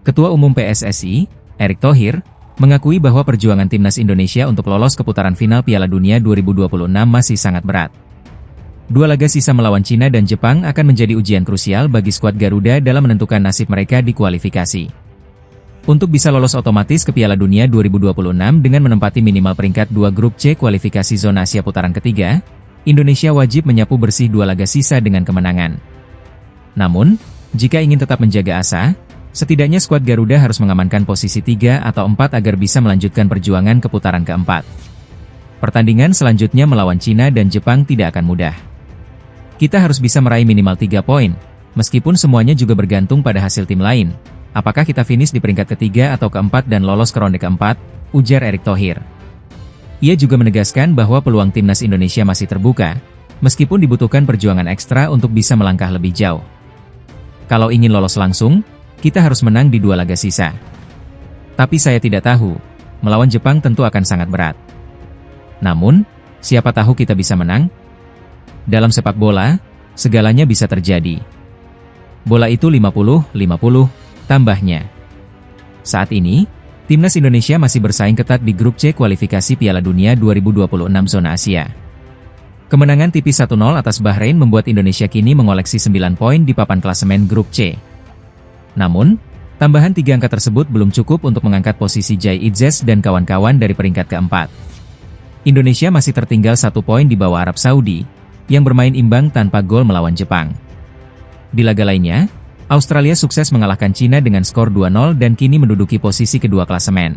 Ketua Umum PSSI, Erick Thohir, mengakui bahwa perjuangan timnas Indonesia untuk lolos ke putaran final Piala Dunia 2026 masih sangat berat. Dua laga sisa melawan Cina dan Jepang akan menjadi ujian krusial bagi skuad Garuda dalam menentukan nasib mereka di kualifikasi. Untuk bisa lolos otomatis ke Piala Dunia 2026 dengan menempati minimal peringkat 2 grup C kualifikasi zona Asia putaran ketiga, Indonesia wajib menyapu bersih dua laga sisa dengan kemenangan. Namun, jika ingin tetap menjaga asa, setidaknya skuad Garuda harus mengamankan posisi 3 atau 4 agar bisa melanjutkan perjuangan ke putaran keempat. Pertandingan selanjutnya melawan Cina dan Jepang tidak akan mudah. Kita harus bisa meraih minimal 3 poin, meskipun semuanya juga bergantung pada hasil tim lain. Apakah kita finish di peringkat ketiga atau keempat dan lolos ke ronde keempat, ujar Erick Thohir. Ia juga menegaskan bahwa peluang timnas Indonesia masih terbuka, meskipun dibutuhkan perjuangan ekstra untuk bisa melangkah lebih jauh. Kalau ingin lolos langsung, kita harus menang di dua laga sisa. Tapi saya tidak tahu, melawan Jepang tentu akan sangat berat. Namun, siapa tahu kita bisa menang? Dalam sepak bola, segalanya bisa terjadi. Bola itu 50-50, tambahnya. Saat ini, timnas Indonesia masih bersaing ketat di grup C kualifikasi Piala Dunia 2026 zona Asia. Kemenangan tipis 1-0 atas Bahrain membuat Indonesia kini mengoleksi 9 poin di papan klasemen grup C. Namun, tambahan 3 angka tersebut belum cukup untuk mengangkat posisi Jai Itzes dan kawan-kawan dari peringkat keempat. Indonesia masih tertinggal 1 poin di bawah Arab Saudi, yang bermain imbang tanpa gol melawan Jepang. Di laga lainnya, Australia sukses mengalahkan Cina dengan skor 2-0 dan kini menduduki posisi kedua klasemen.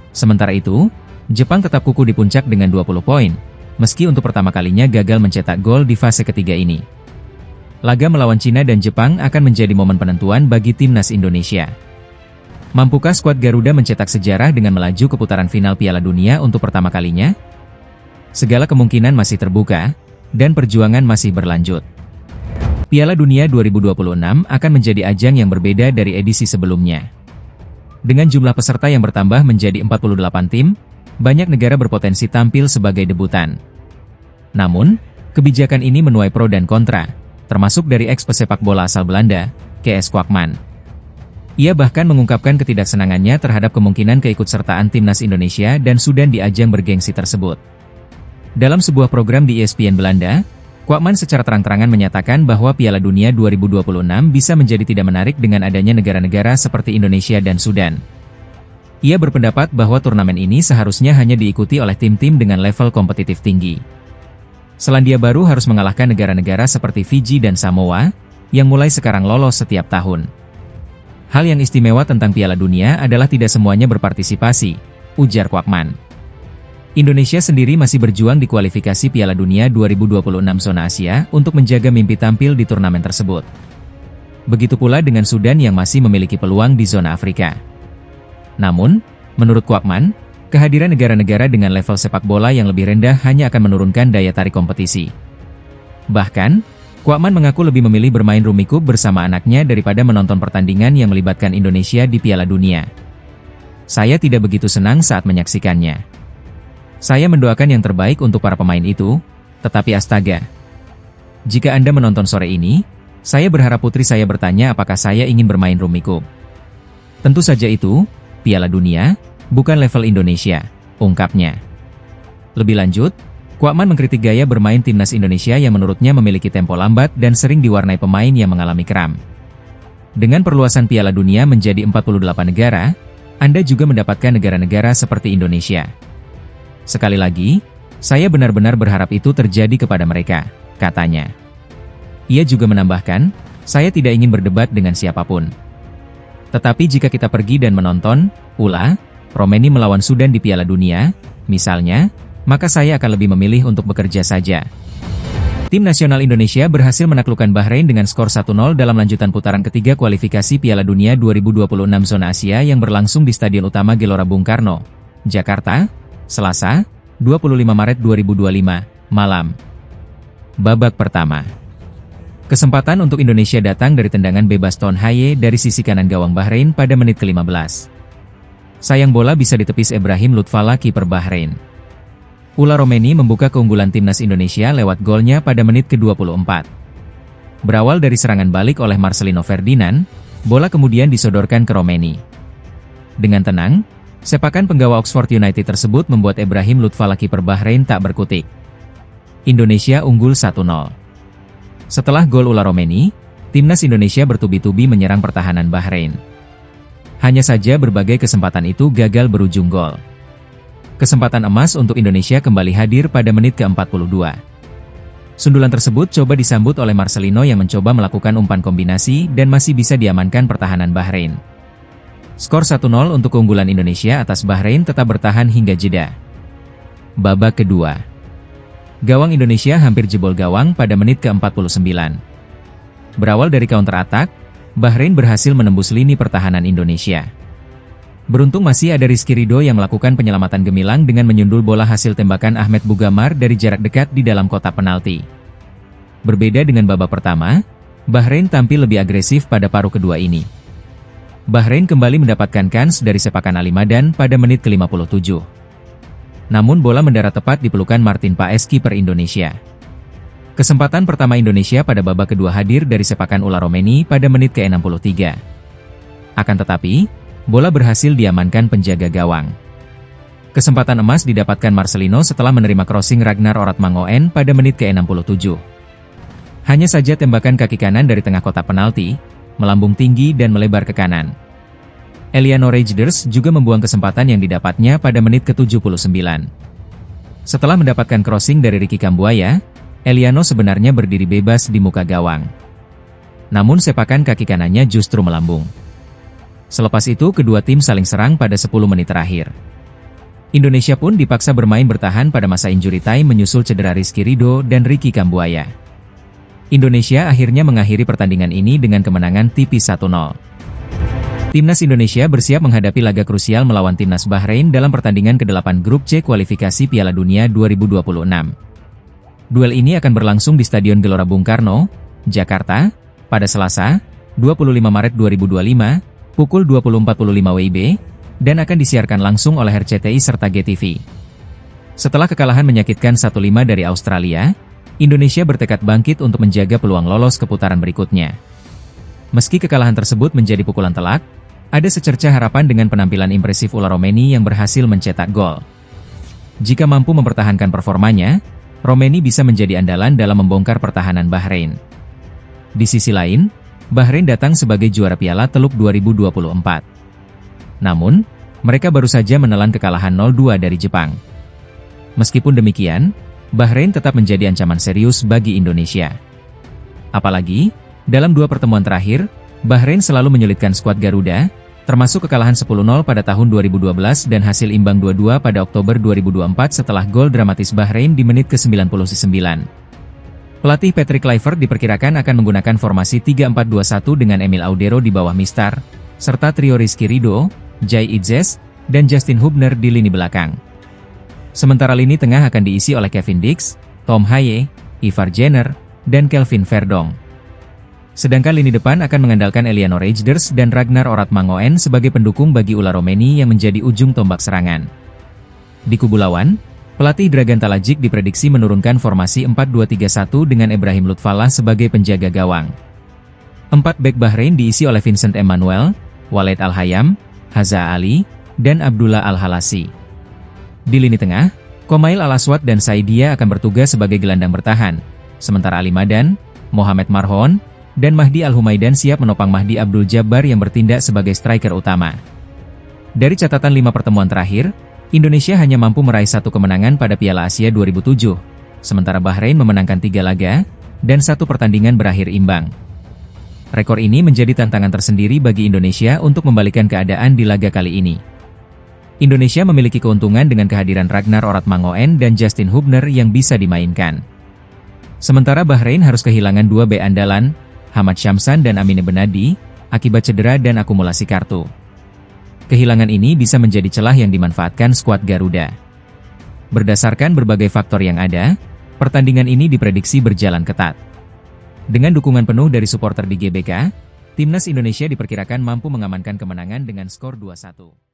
Sementara itu, Jepang tetap kukuh di puncak dengan 20 poin, meski untuk pertama kalinya gagal mencetak gol di fase ketiga ini. Laga melawan Cina dan Jepang akan menjadi momen penentuan bagi timnas Indonesia. Mampukah skuad Garuda mencetak sejarah dengan melaju ke putaran final Piala Dunia untuk pertama kalinya? Segala kemungkinan masih terbuka, dan perjuangan masih berlanjut. Piala Dunia 2026 akan menjadi ajang yang berbeda dari edisi sebelumnya. Dengan jumlah peserta yang bertambah menjadi 48 tim, banyak negara berpotensi tampil sebagai debutan. Namun, kebijakan ini menuai pro dan kontra, termasuk dari ex-pesepak bola asal Belanda, Kees Kwakman. Ia bahkan mengungkapkan ketidaksenangannya terhadap kemungkinan keikutsertaan timnas Indonesia dan Sudan di ajang bergengsi tersebut. Dalam sebuah program di ESPN Belanda, Kwakman secara terang-terangan menyatakan bahwa Piala Dunia 2026 bisa menjadi tidak menarik dengan adanya negara-negara seperti Indonesia dan Sudan. Ia berpendapat bahwa turnamen ini seharusnya hanya diikuti oleh tim-tim dengan level kompetitif tinggi. Selandia Baru harus mengalahkan negara-negara seperti Fiji dan Samoa, yang mulai sekarang lolos setiap tahun. Hal yang istimewa tentang Piala Dunia adalah tidak semuanya berpartisipasi, ujar Kwakman. Indonesia sendiri masih berjuang di kualifikasi Piala Dunia 2026 zona Asia untuk menjaga mimpi tampil di turnamen tersebut. Begitu pula dengan Sudan yang masih memiliki peluang di zona Afrika. Namun, menurut Kwakman, kehadiran negara-negara dengan level sepak bola yang lebih rendah hanya akan menurunkan daya tarik kompetisi. Bahkan, Kwakman mengaku lebih memilih bermain Rumikub bersama anaknya daripada menonton pertandingan yang melibatkan Indonesia di Piala Dunia. Saya tidak begitu senang saat menyaksikannya. Saya mendoakan yang terbaik untuk para pemain itu, tetapi astaga. Jika Anda menonton sore ini, saya berharap putri saya bertanya apakah saya ingin bermain Rumikub. Tentu saja itu, Piala Dunia, bukan level Indonesia, ungkapnya. Lebih lanjut, Kwakman mengkritik gaya bermain timnas Indonesia yang menurutnya memiliki tempo lambat dan sering diwarnai pemain yang mengalami kram. Dengan perluasan Piala Dunia menjadi 48 negara, Anda juga mendapatkan negara-negara seperti Indonesia. Sekali lagi, saya benar-benar berharap itu terjadi kepada mereka, katanya. Ia juga menambahkan, saya tidak ingin berdebat dengan siapapun. Tetapi jika kita pergi dan menonton, Romania melawan Sudan di Piala Dunia, misalnya, maka saya akan lebih memilih untuk bekerja saja. Tim nasional Indonesia berhasil menaklukkan Bahrain dengan skor 1-0 dalam lanjutan putaran ketiga kualifikasi Piala Dunia 2026 zona Asia yang berlangsung di Stadion Utama Gelora Bung Karno, Jakarta, Selasa, 25 Maret 2025, malam. Babak pertama. Kesempatan untuk Indonesia datang dari tendangan bebas Ton Haye dari sisi kanan gawang Bahrain pada menit ke-15. sayang bola bisa ditepis Ibrahim Lutfallah kiper Bahrain. Ula Romeni membuka keunggulan timnas Indonesia lewat golnya pada menit ke-24. Berawal dari serangan balik oleh Marcelino Ferdinand, bola kemudian disodorkan ke Romeni. Dengan tenang, sepakan penggawa Oxford United tersebut membuat Ibrahim Lutfallah kiper Bahrain tak berkutik. Indonesia unggul 1-0. Setelah gol Ula Romeni, timnas Indonesia bertubi-tubi menyerang pertahanan Bahrain. Hanya saja berbagai kesempatan itu gagal berujung gol. Kesempatan emas untuk Indonesia kembali hadir pada menit ke-42. Sundulan tersebut coba disambut oleh Marcelino yang mencoba melakukan umpan kombinasi dan masih bisa diamankan pertahanan Bahrain. Skor 1-0 untuk keunggulan Indonesia atas Bahrain tetap bertahan hingga jeda. Babak kedua. Gawang Indonesia hampir jebol gawang pada menit ke-49. Berawal dari counter-attack, Bahrain berhasil menembus lini pertahanan Indonesia. Beruntung masih ada Rizky Ridho yang melakukan penyelamatan gemilang dengan menyundul bola hasil tembakan Ahmed Bugamar dari jarak dekat di dalam kotak penalti. Berbeda dengan babak pertama, Bahrain tampil lebih agresif pada paruh kedua ini. Bahrain kembali mendapatkan kans dari sepakan Ali Madan pada menit ke-57. Namun bola mendarat tepat di pelukan Martin Paes kiper Indonesia. Kesempatan pertama Indonesia pada babak kedua hadir dari sepakan Ula Romeni pada menit ke-63. Akan tetapi, bola berhasil diamankan penjaga gawang. Kesempatan emas didapatkan Marcelino setelah menerima crossing Ragnar Oratmangoen pada menit ke-67. Hanya saja tembakan kaki kanan dari tengah kotak penalti, melambung tinggi dan melebar ke kanan. Eliano Reijnders juga membuang kesempatan yang didapatnya pada menit ke-79. Setelah mendapatkan crossing dari Ricky Kambuaya, Eliano sebenarnya berdiri bebas di muka gawang. Namun sepakan kaki kanannya justru melambung. Selepas itu kedua tim saling serang pada 10 menit terakhir. Indonesia pun dipaksa bermain bertahan pada masa injury time menyusul cedera Rizky Ridho dan Ricky Kambuaya. Indonesia akhirnya mengakhiri pertandingan ini dengan kemenangan tipis 1-0. Timnas Indonesia bersiap menghadapi laga krusial melawan Timnas Bahrain dalam pertandingan ke-8 Grup C kualifikasi Piala Dunia 2026. Duel ini akan berlangsung di Stadion Gelora Bung Karno, Jakarta, pada Selasa, 25 Maret 2025, pukul 20.45 WIB, dan akan disiarkan langsung oleh RCTI serta GTV. Setelah kekalahan menyakitkan 1-5 dari Australia, Indonesia bertekad bangkit untuk menjaga peluang lolos ke putaran berikutnya. Meski kekalahan tersebut menjadi pukulan telak, ada secercah harapan dengan penampilan impresif Ula Romeni yang berhasil mencetak gol. Jika mampu mempertahankan performanya, Romeni bisa menjadi andalan dalam membongkar pertahanan Bahrain. Di sisi lain, Bahrain datang sebagai juara Piala Teluk 2024. Namun, mereka baru saja menelan kekalahan 0-2 dari Jepang. Meskipun demikian, Bahrain tetap menjadi ancaman serius bagi Indonesia. Apalagi, dalam 2 pertemuan terakhir, Bahrain selalu menyulitkan skuad Garuda, termasuk kekalahan 10-0 pada tahun 2012 dan hasil imbang 2-2 pada Oktober 2024 setelah gol dramatis Bahrain di menit ke-99. Pelatih Patrick Kluivert diperkirakan akan menggunakan formasi 3-4-2-1 dengan Emil Audero di bawah Mistar, serta trio Rizky Ridho, Jai Itzes, dan Justin Hubner di lini belakang. Sementara lini tengah akan diisi oleh Kevin Dix, Tom Haye, Ivar Jenner, dan Kelvin Verdong. Sedangkan lini depan akan mengandalkan Eliano Reijnders dan Ragnar Oratmangoen sebagai pendukung bagi Ula Romeni yang menjadi ujung tombak serangan. Di kubu lawan, pelatih Dragan Talajic diprediksi menurunkan formasi 4-2-3-1 dengan Ibrahim Lutfallah sebagai penjaga gawang. 4 bek Bahrain diisi oleh Vincent Emmanuel, Walid Al-Hayam, Haza Ali, dan Abdullah Al-Halasi. Di lini tengah, Komail Al-Aswad dan Saidia akan bertugas sebagai gelandang bertahan, sementara Ali Madan, Mohamed Marhon, dan Mahdi Al-Humaidan siap menopang Mahdi Abdul Jabbar yang bertindak sebagai striker utama. Dari catatan 5 pertemuan terakhir, Indonesia hanya mampu meraih 1 kemenangan pada Piala Asia 2007, sementara Bahrain memenangkan 3 laga, dan 1 pertandingan berakhir imbang. Rekor ini menjadi tantangan tersendiri bagi Indonesia untuk membalikan keadaan di laga kali ini. Indonesia memiliki keuntungan dengan kehadiran Ragnar Oratmangoen dan Justin Hubner yang bisa dimainkan. Sementara Bahrain harus kehilangan 2 bek andalan, Hamad Syamsan dan Amine Benadi, akibat cedera dan akumulasi kartu. Kehilangan ini bisa menjadi celah yang dimanfaatkan skuad Garuda. Berdasarkan berbagai faktor yang ada, pertandingan ini diprediksi berjalan ketat. Dengan dukungan penuh dari supporter di GBK, Timnas Indonesia diperkirakan mampu mengamankan kemenangan dengan skor 2-1.